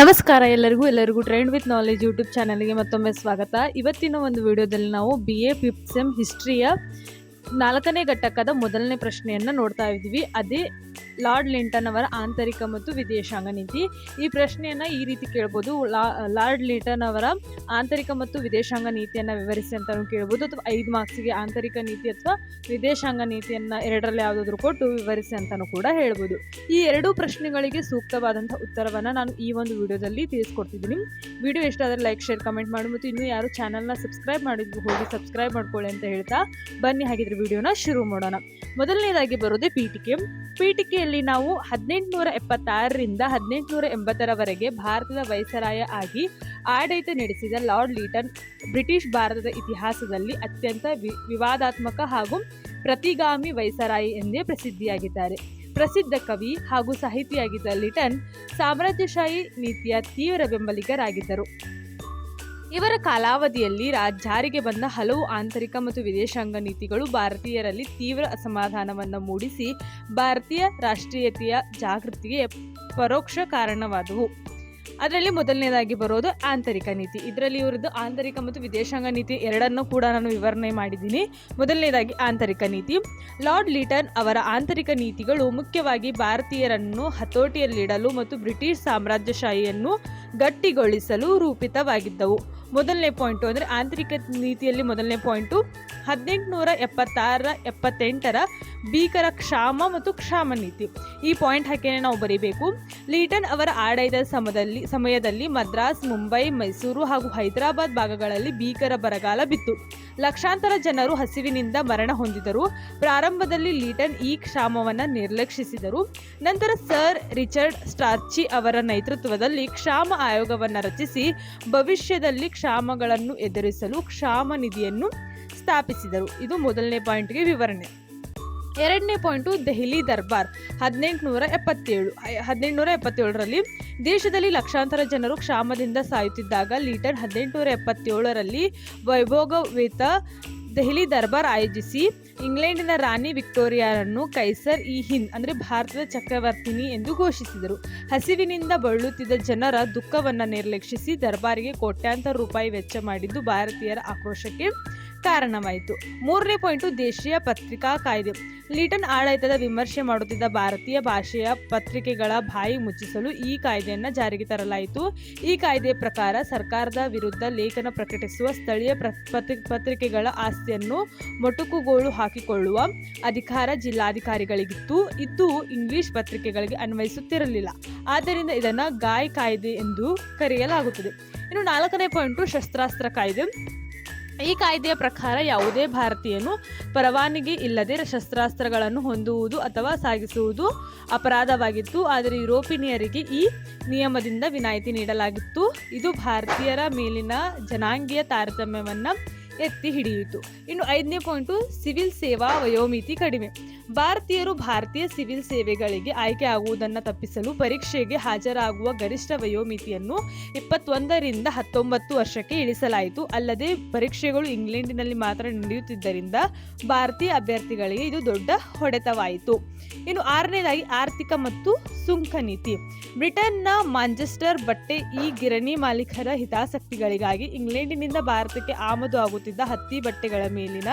ನಮಸ್ಕಾರ ಎಲ್ಲರಿಗೂ trend with knowledge YouTube ಚಾನಲ್ಗೆ ಮತ್ತೊಮ್ಮೆ ಸ್ವಾಗತ. ಇವತ್ತಿನ ಒಂದು ವಿಡಿಯೋದಲ್ಲಿ ನಾವು BA 5th ಸೆಮ್ ಹಿಸ್ಟ್ರಿಯ 4ನೇ ಘಟಕದ ಮೊದಲನೇ ಪ್ರಶ್ನೆಯನ್ನು ನೋಡ್ತಾ ಇದ್ದೀವಿ. ಅದೇ ಲಾರ್ಡ್ ಲಿಂಟನ್ ಅವರ ಆಂತರಿಕ ಮತ್ತು ವಿದೇಶಾಂಗ ನೀತಿ. ಈ ಪ್ರಶ್ನೆಯನ್ನು ಈ ರೀತಿ ಕೇಳ್ಬೋದು: ಲಾರ್ಡ್ ಲಿಂಟನ್ ಅವರ ಆಂತರಿಕ ಮತ್ತು ವಿದೇಶಾಂಗ ನೀತಿಯನ್ನು ವಿವರಿಸಿ ಅಂತಲೂ ಕೇಳ್ಬೋದು, ಅಥವಾ 5 ಮಾರ್ಕ್ಸಿಗೆ ಆಂತರಿಕ ನೀತಿ ಅಥವಾ ವಿದೇಶಾಂಗ ನೀತಿಯನ್ನು ಎರಡರಲ್ಲಿ ಯಾವುದಾದ್ರೂ ಕೊಟ್ಟು ವಿವರಿಸಿ ಅಂತಲೂ ಕೂಡ ಹೇಳ್ಬೋದು. ಈ ಎರಡೂ ಪ್ರಶ್ನೆಗಳಿಗೆ ಸೂಕ್ತವಾದಂಥ ಉತ್ತರವನ್ನು ನಾನು ಈ ಒಂದು ವಿಡಿಯೋದಲ್ಲಿ ತಿಳಿಸ್ಕೊಡ್ತಿದ್ದೀನಿ. ವಿಡಿಯೋ ಇಷ್ಟ ಆದರೆ ಲೈಕ್, ಶೇರ್, ಕಮೆಂಟ್ ಮಾಡಿ, ಮತ್ತು ಇನ್ನೂ ಯಾರು ಚಾನಲ್ನ ಸಬ್ಸ್ಕ್ರೈಬ್ ಮಾಡಿದ್ರು ಹೋಗಿ ಸಬ್ಸ್ಕ್ರೈಬ್ ಮಾಡ್ಕೊಳ್ಳಿ ಅಂತ ಹೇಳ್ತಾ ಬನ್ನಿ ಹಾಗಿದ್ರೆ ವಿಡಿಯೋನ ಶುರು ಮಾಡೋಣ. ಮೊದಲನೇದಾಗಿ ಬರೋದೇ ಪೀಠಿಕೆಯಲ್ಲಿ ನಾವು 1876ರಿಂದ 1880ರವರೆಗೆ ಭಾರತದ ವೈಸರಾಯ ಆಗಿ ಆಡಳಿತ ನಡೆಸಿದ ಲಾರ್ಡ್ ಲಿಂಟನ್ ಬ್ರಿಟಿಷ್ ಭಾರತದ ಇತಿಹಾಸದಲ್ಲಿ ಅತ್ಯಂತ ವಿವಾದಾತ್ಮಕ ಹಾಗೂ ಪ್ರತಿಗಾಮಿ ವೈಸರಾಯಿ ಎಂದೇ ಪ್ರಸಿದ್ಧಿಯಾಗಿದ್ದಾರೆ. ಪ್ರಸಿದ್ಧ ಕವಿ ಹಾಗೂ ಸಾಹಿತಿಯಾಗಿದ್ದ ಲಿಂಟನ್ ಸಾಮ್ರಾಜ್ಯಶಾಹಿ ನೀತಿಯ ತೀವ್ರ ಬೆಂಬಲಿಗರಾಗಿದ್ದರು. ಇವರ ಕಾಲಾವಧಿಯಲ್ಲಿ ಜಾರಿಗೆ ಬಂದ ಹಲವು ಆಂತರಿಕ ಮತ್ತು ವಿದೇಶಾಂಗ ನೀತಿಗಳು ಭಾರತೀಯರಲ್ಲಿ ತೀವ್ರ ಅಸಮಾಧಾನವನ್ನು ಮೂಡಿಸಿ ಭಾರತೀಯ ರಾಷ್ಟ್ರೀಯತೆಯ ಜಾಗೃತಿಗೆ ಪರೋಕ್ಷ ಕಾರಣವಾದವು. ಅದರಲ್ಲಿ ಮೊದಲನೇದಾಗಿ ಬರೋದು ಆಂತರಿಕ ನೀತಿ. ಇದರಲ್ಲಿ ಇವರದ್ದು ಆಂತರಿಕ ಮತ್ತು ವಿದೇಶಾಂಗ ನೀತಿ ಎರಡನ್ನೂ ಕೂಡ ನಾನು ವಿವರಣೆ ಮಾಡಿದ್ದೀನಿ. ಮೊದಲನೇದಾಗಿ ಆಂತರಿಕ ನೀತಿ. ಲಾರ್ಡ್ ಲಿಂಟನ್ ಅವರ ಆಂತರಿಕ ನೀತಿಗಳು ಮುಖ್ಯವಾಗಿ ಭಾರತೀಯರನ್ನು ಹತೋಟಿಯಲ್ಲಿಡಲು ಮತ್ತು ಬ್ರಿಟಿಷ್ ಸಾಮ್ರಾಜ್ಯಶಾಹಿಯನ್ನು ಗಟ್ಟಿಗೊಳಿಸಲು ರೂಪಿತವಾಗಿದ್ದವು. ಮೊದಲನೇ ಪಾಯಿಂಟು ಅಂದರೆ ಆಂತರಿಕ ನೀತಿಯಲ್ಲಿ ಮೊದಲನೇ ಪಾಯಿಂಟು 1876-78ರ ಭೀಕರ ಕ್ಷಾಮ ಮತ್ತು ಕ್ಷಾಮ ನೀತಿ. ಈ ಪಾಯಿಂಟ್ ಹಾಕಿನೇ ನಾವು ಬರೀಬೇಕು. ಲಿಂಟನ್ ಅವರ ಆಡಳಿತದ ಸಮಯದಲ್ಲಿ ಮದ್ರಾಸ್, ಮುಂಬೈ, ಮೈಸೂರು ಹಾಗೂ ಹೈದರಾಬಾದ್ ಭಾಗಗಳಲ್ಲಿ ಭೀಕರ ಬರಗಾಲ ಬಿತ್ತು. ಲಕ್ಷಾಂತರ ಜನರು ಹಸಿವಿನಿಂದ ಮರಣ ಹೊಂದಿದರು. ಪ್ರಾರಂಭದಲ್ಲಿ ಲಿಂಟನ್ ಈ ಕ್ಷಾಮವನ್ನು ನಿರ್ಲಕ್ಷಿಸಿದರು. ನಂತರ ಸರ್ ರಿಚರ್ಡ್ ಸ್ಟಾರ್ಚಿ ಅವರ ನೇತೃತ್ವದಲ್ಲಿ ಕ್ಷಾಮ ಆಯೋಗವನ್ನು ರಚಿಸಿ ಭವಿಷ್ಯದಲ್ಲಿ ಕ್ಷಾಮಗಳನ್ನು ಎದುರಿಸಲು ಕ್ಷಾಮ ನಿಧಿಯನ್ನು ಸ್ಥಾಪಿಸಿದರು. ಇದು ಮೊದಲನೇ ಪಾಯಿಂಟ್ಗೆ ವಿವರಣೆ. ಎರಡನೇ ಪಾಯಿಂಟು ದೆಹಲಿ ದರ್ಬಾರ್ 1877ರಲ್ಲಿ ದೇಶದಲ್ಲಿ ಲಕ್ಷಾಂತರ ಜನರು ಕ್ಷಾಮದಿಂದ ಸಾಯುತ್ತಿದ್ದಾಗ ಲಿಂಟನ್ 1877ರಲ್ಲಿ ವೈಭೋಗಯುತ ದೆಹಲಿ ದರ್ಬಾರ್ ಆಯೋಜಿಸಿ ಇಂಗ್ಲೆಂಡಿನ ರಾಣಿ ವಿಕ್ಟೋರಿಯಾರನ್ನು ಕೈಸರ್ ಇ ಹಿಂದ್ ಅಂದರೆ ಭಾರತದ ಚಕ್ರವರ್ತಿನಿ ಎಂದು ಘೋಷಿಸಿದರು. ಹಸಿವಿನಿಂದ ಬಳಲುತ್ತಿದ್ದ ಜನರ ದುಃಖವನ್ನು ನಿರ್ಲಕ್ಷಿಸಿ ದರ್ಬಾರಿಗೆ ಕೋಟ್ಯಾಂತರ ರೂಪಾಯಿ ವೆಚ್ಚ ಮಾಡಿದ್ದು ಭಾರತೀಯರ ಆಕ್ರೋಶಕ್ಕೆ ಕಾರಣವಾಯಿತು. ಮೂರನೇ ಪಾಯಿಂಟು ದೇಶೀಯ ಪತ್ರಿಕಾ ಕಾಯ್ದೆ. ಲಿಂಟನ್ ಆಡಳಿತದ ವಿಮರ್ಶೆ ಮಾಡುತ್ತಿದ್ದ ಭಾರತೀಯ ಭಾಷೆಯ ಪತ್ರಿಕೆಗಳ ಬಾಯಿ ಮುಚ್ಚಿಸಲು ಈ ಕಾಯ್ದೆಯನ್ನು ಜಾರಿಗೆ ತರಲಾಯಿತು. ಈ ಕಾಯ್ದೆಯ ಪ್ರಕಾರ ಸರ್ಕಾರದ ವಿರುದ್ಧ ಲೇಖನ ಪ್ರಕಟಿಸುವ ಸ್ಥಳೀಯ ಪತ್ರಿಕೆಗಳ ಆಸ್ತಿಯನ್ನು ಮೊಟಕುಗೋಲು ಹಾಕಿಕೊಳ್ಳುವ ಅಧಿಕಾರ ಜಿಲ್ಲಾಧಿಕಾರಿಗಳಿಗಿತ್ತು. ಇದು ಇಂಗ್ಲಿಷ್ ಪತ್ರಿಕೆಗಳಿಗೆ ಅನ್ವಯಿಸುತ್ತಿರಲಿಲ್ಲ. ಆದ್ದರಿಂದ ಇದನ್ನು ಗಾಯ್ ಕಾಯ್ದೆ ಎಂದು ಕರೆಯಲಾಗುತ್ತದೆ. ಇನ್ನು 4ನೇ ಪಾಯಿಂಟು ಶಸ್ತ್ರಾಸ್ತ್ರ ಕಾಯ್ದೆ. ಈ ಕಾಯ್ದೆಯ ಪ್ರಕಾರ ಯಾವುದೇ ಭಾರತೀಯನು ಪರವಾನಗಿ ಇಲ್ಲದೆ ಶಸ್ತ್ರಾಸ್ತ್ರಗಳನ್ನು ಹೊಂದುವುದು ಅಥವಾ ಸಾಗಿಸುವುದು ಅಪರಾಧವಾಗಿತ್ತು. ಆದರೆ ಯುರೋಪಿಯನ್ನರಿಗೆ ಈ ನಿಯಮದಿಂದ ವಿನಾಯಿತಿ ನೀಡಲಾಗಿತ್ತು. ಇದು ಭಾರತೀಯರ ಮೇಲಿನ ಜನಾಂಗೀಯ ತಾರತಮ್ಯವನ್ನು ಎತ್ತಿ ಹಿಡಿಯಿತು. ಇನ್ನು 5ನೇ ಪಾಯಿಂಟು ಸಿವಿಲ್ ಸೇವಾ ವಯೋಮಿತಿ ಕಡಿಮೆ. ಭಾರತೀಯರು ಭಾರತೀಯ ಸಿವಿಲ್ ಸೇವೆಗಳಿಗೆ ಆಯ್ಕೆ ಆಗುವುದನ್ನು ತಪ್ಪಿಸಲು ಪರೀಕ್ಷೆಗೆ ಹಾಜರಾಗುವ ಗರಿಷ್ಠ ವಯೋಮಿತಿಯನ್ನು 21ರಿಂದ 19 ವರ್ಷಕ್ಕೆ ಇಳಿಸಲಾಯಿತು. ಅಲ್ಲದೆ ಪರೀಕ್ಷೆಗಳು ಇಂಗ್ಲೆಂಡಿನಲ್ಲಿ ಮಾತ್ರ ನಡೆಯುತ್ತಿದ್ದರಿಂದ ಭಾರತೀಯ ಅಭ್ಯರ್ಥಿಗಳಿಗೆ ಇದು ದೊಡ್ಡ ಹೊಡೆತವಾಯಿತು. ಇನ್ನು 6ನೇದಾಗಿ ಆರ್ಥಿಕ ಮತ್ತು ಸುಂಕ ನೀತಿ. ಬ್ರಿಟನ್ನ ಮಾಂಚೆಸ್ಟರ್ ಬಟ್ಟೆ ಈ ಗಿರಣಿ ಮಾಲೀಕರ ಹಿತಾಸಕ್ತಿಗಳಿಗಾಗಿ ಇಂಗ್ಲೆಂಡಿನಿಂದ ಭಾರತಕ್ಕೆ ಆಮದು ಆಗುತ್ತಿದ್ದ ಹತ್ತಿ ಬಟ್ಟೆಗಳ ಮೇಲಿನ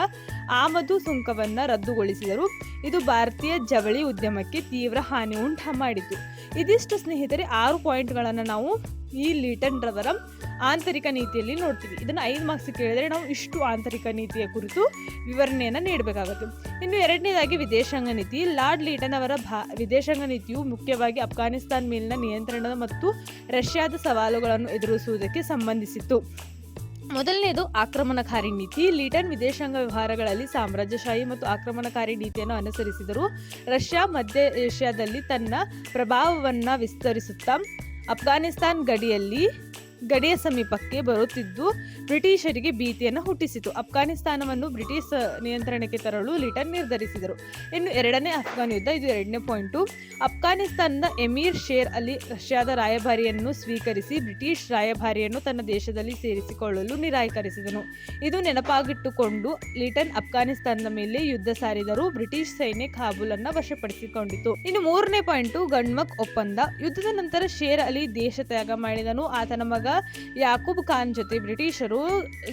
ಆಮದು ಸುಂಕವನ್ನು ರದ್ದುಗೊಳಿಸಿದರು. ಇದು ಭಾರತೀಯ ಜವಳಿ ಉದ್ಯಮಕ್ಕೆ ತೀವ್ರ ಹಾನಿ ಉಂಟು ಮಾಡಿತು. ಇದಿಷ್ಟು ಸ್ನೇಹಿತರೆ 6 ಪಾಯಿಂಟ್ಗಳನ್ನು ನಾವು ಈ ಲಿಂಟನ್ ರವರ ಆಂತರಿಕ ನೀತಿಯಲ್ಲಿ ನೋಡ್ತೀವಿ. ಇದನ್ನು 5 ಮಾರ್ಕ್ಸ್ ಕೇಳಿದರೆ ನಾವು ಇಷ್ಟು ಆಂತರಿಕ ನೀತಿಯ ಕುರಿತು ವಿವರಣೆಯನ್ನು ನೀಡಬೇಕಾಗುತ್ತೆ. ಇನ್ನು 2ನೇದಾಗಿ ವಿದೇಶಾಂಗ ನೀತಿ. ಲಾರ್ಡ್ ಲಿಂಟನ್ ಅವರ ವಿದೇಶಾಂಗ ನೀತಿಯು ಮುಖ್ಯವಾಗಿ ಅಫ್ಘಾನಿಸ್ತಾನ ಮೇಲಿನ ನಿಯಂತ್ರಣದ ಮತ್ತು ರಷ್ಯಾದ ಸವಾಲುಗಳನ್ನು ಎದುರಿಸುವುದಕ್ಕೆ ಸಂಬಂಧಿಸಿತ್ತು. ಮೊದಲನೇದು ಆಕ್ರಮಣಕಾರಿ ನೀತಿ. ಲಿಂಟನ್ ವಿದೇಶಾಂಗ ವ್ಯವಹಾರಗಳಲ್ಲಿ ಸಾಮ್ರಾಜ್ಯಶಾಹಿ ಮತ್ತು ಆಕ್ರಮಣಕಾರಿ ನೀತಿಯನ್ನು ಅನುಸರಿಸಿದರು. ರಷ್ಯಾ ಮಧ್ಯ ಏಷ್ಯಾದಲ್ಲಿ ತನ್ನ ಪ್ರಭಾವವನ್ನು ವಿಸ್ತರಿಸುತ್ತಾ ಅಫ್ಘಾನಿಸ್ತಾನ್ ಗಡಿಯಲ್ಲಿ ಗಡಿಯ ಸಮೀಪಕ್ಕೆ ಬರುತ್ತಿದ್ದು ಬ್ರಿಟಿಷರಿಗೆ ಭೀತಿಯನ್ನು ಹುಟ್ಟಿಸಿತು. ಅಫ್ಘಾನಿಸ್ತಾನವನ್ನು ಬ್ರಿಟಿಷ್ ನಿಯಂತ್ರಣಕ್ಕೆ ತರಲು ಲಿಟನ್ ನಿರ್ಧರಿಸಿದರು. ಇನ್ನು ಎರಡನೇ ಅಫ್ಘಾನ್ ಯುದ್ಧ, ಇದು ಎರಡನೇ ಪಾಯಿಂಟು. ಅಫ್ಘಾನಿಸ್ತಾನದ ಎಮೀರ್ ಶೇರ್ ಅಲಿ ರಷ್ಯಾದ ರಾಯಭಾರಿಯನ್ನು ಸ್ವೀಕರಿಸಿ ಬ್ರಿಟಿಷ್ ರಾಯಭಾರಿಯನ್ನು ತನ್ನ ದೇಶದಲ್ಲಿ ಸೇರಿಸಿಕೊಳ್ಳಲು ನಿರಾಕರಿಸಿದನು. ಇದು ನೆನಪಾಗಿಟ್ಟುಕೊಂಡು ಲಿಟನ್ ಅಫ್ಘಾನಿಸ್ತಾನದ ಮೇಲೆ ಯುದ್ಧ ಸಾರಿದರು. ಬ್ರಿಟಿಷ್ ಸೈನ್ಯ ಕಾಬೂಲ್ ಅನ್ನು ವಶಪಡಿಸಿಕೊಂಡಿತು. ಇನ್ನು ಮೂರನೇ ಪಾಯಿಂಟು ಗನ್ಮಕ್ ಒಪ್ಪಂದ. ಯುದ್ಧದ ನಂತರ ಶೇರ್ ಅಲಿ ದೇಶ ತ್ಯಾಗ ಮಾಡಿದನು. ಆತನ ಮಗ ಯಾಕೂಬ್ ಖಾನ್ ಜೊತೆ ಬ್ರಿಟಿಷರು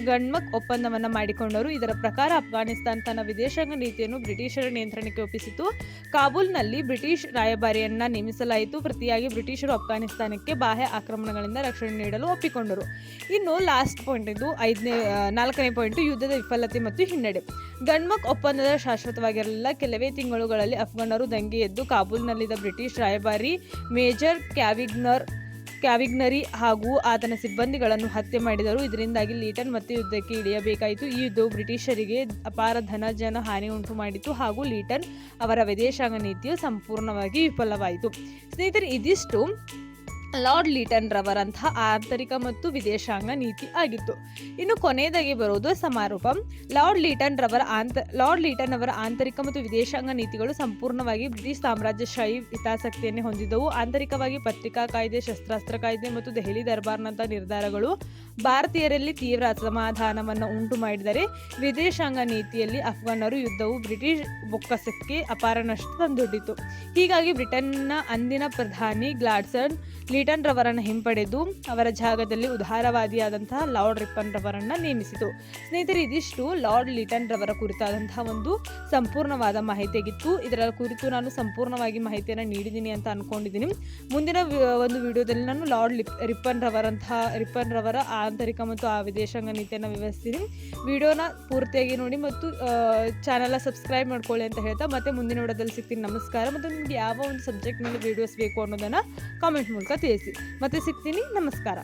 ಗನ್ಮಕ್ ಒಪ್ಪಂದವನ್ನು ಮಾಡಿಕೊಂಡರು. ಇದರ ಪ್ರಕಾರ ಅಫ್ಘಾನಿಸ್ತಾನ ತನ್ನ ವಿದೇಶಾಂಗ ನೀತಿಯನ್ನು ಬ್ರಿಟಿಷರ ನಿಯಂತ್ರಣಕ್ಕೆ ಒಪ್ಪಿಸಿತು. ಕಾಬೂಲ್ನಲ್ಲಿ ಬ್ರಿಟಿಷ್ ರಾಯಭಾರಿಯನ್ನ ನೇಮಿಸಲಾಯಿತು. ಪ್ರತಿಯಾಗಿ ಬ್ರಿಟಿಷರು ಅಫ್ಘಾನಿಸ್ತಾನಕ್ಕೆ ಬಾಹ್ಯ ಆಕ್ರಮಣಗಳಿಂದ ರಕ್ಷಣೆ ನೀಡಲು ಒಪ್ಪಿಕೊಂಡರು. ಇನ್ನು ಲಾಸ್ಟ್ ಪಾಯಿಂಟ್, ಇದು ನಾಲ್ಕನೇ ಪಾಯಿಂಟ್, ಯುದ್ಧದ ವಿಫಲತೆ ಮತ್ತು ಹಿನ್ನಡೆ. ಗನ್ಮಕ್ ಒಪ್ಪಂದದ ಶಾಶ್ವತವಾಗಿರಲಿಲ್ಲ. ಕೆಲವೇ ತಿಂಗಳುಗಳಲ್ಲಿ ಅಫ್ಘಾನರು ದಂಗೆ ಎದ್ದು ಕಾಬೂಲ್ನಲ್ಲಿದ್ದ ಬ್ರಿಟಿಷ್ ರಾಯಭಾರಿ ಮೇಜರ್ ಕ್ಯಾವಿಗ್ನರಿ ಹಾಗೂ ಆತನ ಸಿಬ್ಬಂದಿಗಳನ್ನು ಹತ್ಯೆ ಮಾಡಿದರು. ಇದರಿಂದಾಗಿ ಲಿಟನ್ ಮತ್ತೆ ಯುದ್ಧಕ್ಕೆ ಇಳಿಯಬೇಕಾಯಿತು. ಈ ಯುದ್ಧವು ಬ್ರಿಟಿಷರಿಗೆ ಅಪಾರ ಜನ ಹಾನಿ ಉಂಟು ಮಾಡಿತು ಹಾಗೂ ಲಿಟನ್ ಅವರ ವಿದೇಶಾಂಗ ನೀತಿಯು ಸಂಪೂರ್ಣವಾಗಿ ವಿಫಲವಾಯಿತು. ಸ್ನೇಹಿತರೆ, ಇದಿಷ್ಟು ಲಾರ್ಡ್ ಲಿಟನ್ ರವರಂತಹ ಆಂತರಿಕ ಮತ್ತು ವಿದೇಶಾಂಗ ನೀತಿ ಆಗಿತ್ತು. ಇನ್ನು ಕೊನೆಯದಾಗಿ ಬರುವುದು ಸಮಾರೋಪ. ಲಾರ್ಡ್ ಲಿಟನ್ ಅವರ ಆಂತರಿಕ ಮತ್ತು ವಿದೇಶಾಂಗ ನೀತಿಗಳು ಸಂಪೂರ್ಣವಾಗಿ ಬ್ರಿಟಿಷ್ ಸಾಮ್ರಾಜ್ಯಶಾಹಿ ಹಿತಾಸಕ್ತಿಯನ್ನೇ ಹೊಂದಿದ್ದವು. ಆಂತರಿಕವಾಗಿ ಪತ್ರಿಕಾ ಕಾಯ್ದೆ, ಶಸ್ತ್ರಾಸ್ತ್ರ ಕಾಯ್ದೆ ಮತ್ತು ದೆಹಲಿ ದರ್ಬಾರ್ನಂತಹ ನಿರ್ಧಾರಗಳು ಭಾರತೀಯರಲ್ಲಿ ತೀವ್ರ ಅಸಮಾಧಾನವನ್ನು ಉಂಟು ಮಾಡಿದರೆ, ವಿದೇಶಾಂಗ ನೀತಿಯಲ್ಲಿ ಅಫ್ಘಾನರು ಯುದ್ಧವು ಬ್ರಿಟಿಷ್ ಬೊಕ್ಕಸಕ್ಕೆ ಅಪಾರ ನಷ್ಟ ತಂದೊಡ್ಡಿತು. ಹೀಗಾಗಿ ಬ್ರಿಟನ್ನ ಅಂದಿನ ಪ್ರಧಾನಿ ಗ್ಲಾಡ್ಸ್ಟೋನ್ ಲಿಟನ್ ರವರನ್ನು ಹಿಂಪಡೆದು ಅವರ ಜಾಗದಲ್ಲಿ ಉದಾರವಾದಿಯಾದಂತಹ ಲಾರ್ಡ್ ರಿಪ್ಪನ್ ರವರನ್ನು ನೇಮಿಸಿತು. ಸ್ನೇಹಿತರೆ, ಇದಿಷ್ಟು ಲಾರ್ಡ್ ಲಿಟನ್ ರವರ ಕುರಿತಾದಂತಹ ಒಂದು ಸಂಪೂರ್ಣವಾದ ಮಾಹಿತಿಯಾಗಿತ್ತು. ಇದರ ಕುರಿತು ನಾನು ಸಂಪೂರ್ಣವಾಗಿ ಮಾಹಿತಿಯನ್ನು ನೀಡಿದ್ದೀನಿ ಅಂತ ಅನ್ಕೊಂಡಿದ್ದೀನಿ. ಮುಂದಿನ ಒಂದು ವಿಡಿಯೋದಲ್ಲಿ ನಾನು ಲಾರ್ಡ್ ರಿಪ್ಪನ್ ರವರ ಆಂತರಿಕ ಮತ್ತು ವಿದೇಶಾಂಗ ನೀತಿಯನ್ನು ವಿವರಿಸ್ತೀನಿ. ವಿಡಿಯೋನ ಪೂರ್ತಿಯಾಗಿ ನೋಡಿ ಮತ್ತು ಚಾನಲ್ನ ಸಬ್ಸ್ಕ್ರೈಬ್ ಮಾಡ್ಕೊಳ್ಳಿ ಅಂತ ಹೇಳ್ತಾ ಮತ್ತೆ ಮುಂದಿನ ವಿಡಿಯೋದಲ್ಲಿ ಸಿಗ್ತೀನಿ. ನಮಸ್ಕಾರ. ಮತ್ತು ನಿಮಗೆ ಯಾವ ಒಂದು ಸಬ್ಜೆಕ್ಟ್ ಮೇಲೆ ವಿಡಿಯೋಸ್ ಬೇಕು ಅನ್ನೋದನ್ನು ಕಾಮೆಂಟ್ ಮೂಲಕ ತಿಳಿಸಿ. ಮತ್ತೆ ಸಿಗ್ತೀನಿ. ನಮಸ್ಕಾರ.